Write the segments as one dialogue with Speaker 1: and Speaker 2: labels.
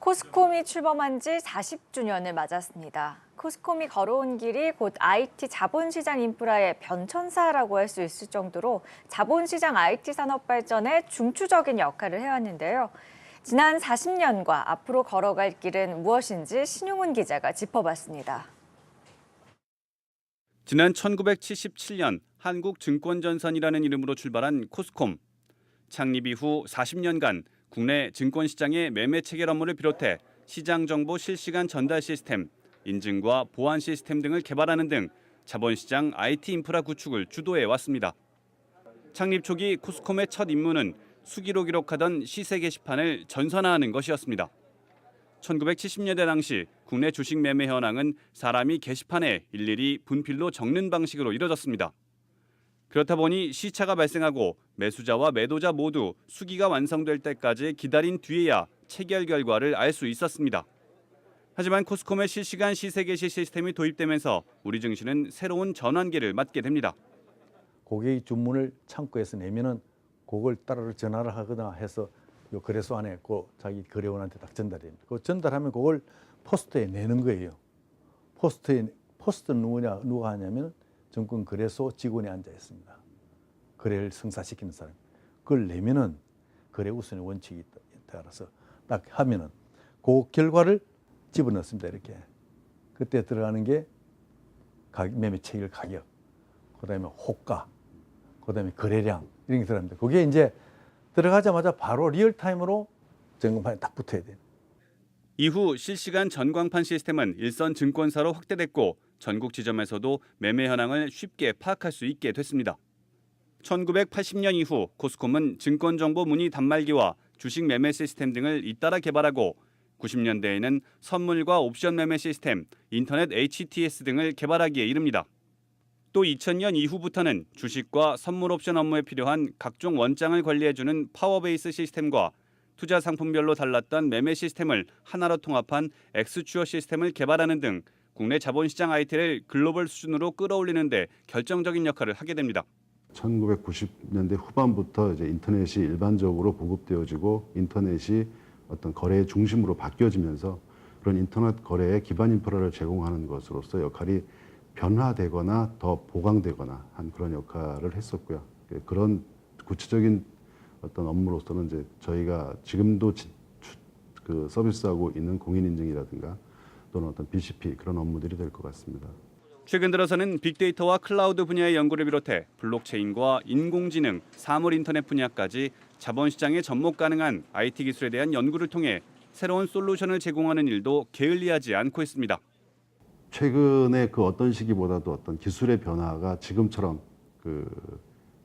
Speaker 1: 코스콤이 출범한 지 40주년을 맞았습니다. 코스콤이 걸어온 길이 곧 IT 자본시장 인프라의 변천사라고 할 수 있을 정도로 자본시장 IT 산업 발전에 중추적인 역할을 해왔는데요. 지난 40년과 앞으로 걸어갈 길은 무엇인지 신용훈 기자가 짚어봤습니다.
Speaker 2: 지난 1977년 한국증권전선이라는 이름으로 출발한 코스콤. 창립 이후 40년간 국내 증권시장의 매매 체결 업무를 비롯해 시장 정보 실시간 전달 시스템, 인증과 보안 시스템 등을 개발하는 등 자본시장 IT 인프라 구축을 주도해 왔습니다. 창립 초기 코스콤의 첫 임무는 수기로 기록하던 시세 게시판을 전산화하는 것이었습니다. 1970년대 당시 국내 주식 매매 현황은 사람이 게시판에 일일이 분필로 적는 방식으로 이뤄졌습니다. 그렇다 보니 시차가 발생하고 매수자와 매도자 모두 수기가 완성될 때까지 기다린 뒤에야 체결 결과를 알 수 있었습니다. 하지만 코스콤의 실시간 시세 게시 시스템이 도입되면서 우리 증시는 새로운 전환기를 맞게 됩니다.
Speaker 3: 고객이 주문을 창구에서 내면은 그걸 따로 전화를 하거나 해서 요 거래소 안에 자기 거래원한테 딱 전달이 됩니다. 그 전달하면 그걸 포스트에 내는 거예요. 포스트는 누가 하냐면 증권거래소 직원이 앉아 있습니다. 거래를 성사시키는 사람. 그걸 내면은 거래 우선의 원칙이 따라서 딱 하면은 그 결과를 집어넣습니다. 이렇게. 그때 들어가는 게 매매 체결 가격, 그다음에 호가, 그다음에 거래량 이런 게 들어갑니다. 그게 이제 들어가자마자 바로 리얼타임으로 전광판에 딱 붙어야 돼요.
Speaker 2: 이후 실시간 전광판 시스템은 일선 증권사로 확대됐고 전국 지점에서도 매매 현황을 쉽게 파악할 수 있게 됐습니다. 1980년 이후 코스콤은 증권정보 문의 단말기와 주식 매매 시스템 등을 잇따라 개발하고 90년대에는 선물과 옵션 매매 시스템, 인터넷 HTS 등을 개발하기에 이릅니다. 또 2000년 이후부터는 주식과 선물 옵션 업무에 필요한 각종 원장을 관리해주는 파워베이스 시스템과 투자 상품별로 달랐던 매매 시스템을 하나로 통합한 엑스추어 시스템을 개발하는 등 국내 자본시장 IT를 글로벌 수준으로 끌어올리는 데 결정적인 역할을 하게 됩니다.
Speaker 4: 1990년대 후반부터 이제 인터넷이 일반적으로 보급되어지고 인터넷이 어떤 거래의 중심으로 바뀌어지면서 그런 인터넷 거래의 기반 인프라를 제공하는 것으로서 역할이 변화되거나 더 보강되거나 한 그런 역할을 했었고요. 그런 구체적인 어떤 업무로서는 이제 저희가 지금도 서비스하고 있는 공인인증이라든가 또는 어떤 BCP 그런 업무들이 될 것 같습니다.
Speaker 2: 최근 들어서는 빅데이터와 클라우드 분야의 연구를 비롯해 블록체인과 인공지능, 사물인터넷 분야까지 자본시장에 접목 가능한 IT 기술에 대한 연구를 통해 새로운 솔루션을 제공하는 일도 게을리하지 않고 있습니다.
Speaker 4: 최근에 그 어떤 시기보다도 어떤 기술의 변화가 지금처럼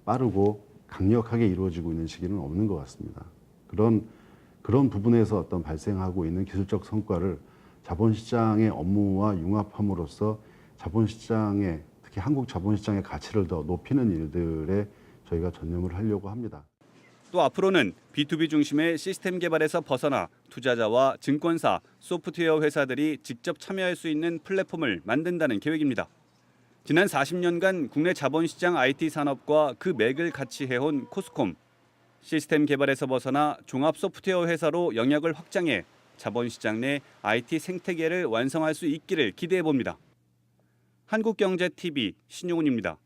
Speaker 4: 빠르고 강력하게 이루어지고 있는 시기는 없는 것 같습니다. 그런 부분에서 어떤 발생하고 있는 기술적 성과를 자본시장의 업무와 융합함으로써 자본시장의 특히 한국 자본시장의 가치를 더 높이는 일들에 저희가 전념을 하려고 합니다.
Speaker 2: 또 앞으로는 B2B 중심의 시스템 개발에서 벗어나 투자자와 증권사, 소프트웨어 회사들이 직접 참여할 수 있는 플랫폼을 만든다는 계획입니다. 지난 40년간 국내 자본시장 IT 산업과 그 맥을 같이 해온 코스콤. 시스템 개발에서 벗어나 종합 소프트웨어 회사로 영역을 확장해 자본시장 내 IT 생태계를 완성할 수 있기를 기대해 봅니다. 한국경제TV 신용훈입니다.